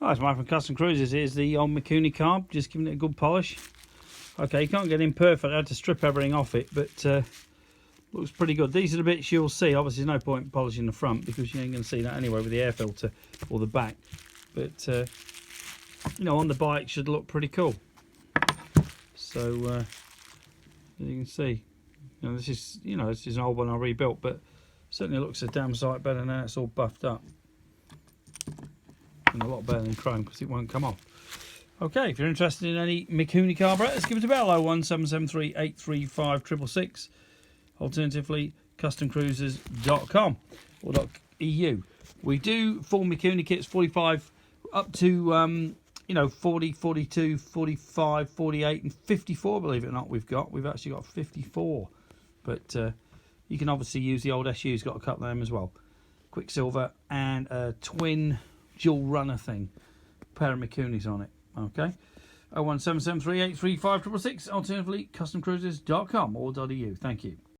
Hi, it's Mike from Custom Cruisers. Here's the old Mikuni carb, just giving it a good polish. Okay, you can't get in perfect. I had to strip everything off it, but looks pretty good. These are the bits you'll see. Obviously, there's no point polishing the front because you ain't going to see that anyway with the air filter or the back. But you know, on the bike should look pretty cool. So as you can see, you know, this is an old one I rebuilt, but certainly looks a damn sight better now. It's all buffed up. And a lot better than chrome because it won't come off. Okay, if you're interested in any Mikuni carburetors, give us a bell, 01773 835 666. Alternatively, customcruisers.com or .eu. We do full Mikuni kits, 45 up to 40, 42, 45, 48 and 54, believe it or not. We've actually got 54, but you can obviously use the old SU's, got a couple of them as well. Quicksilver and a twin dual runner thing, pair of Mikunis on it. Okay, 01773 835 666. Alternatively, customcruisers.com or .eu. Thank you.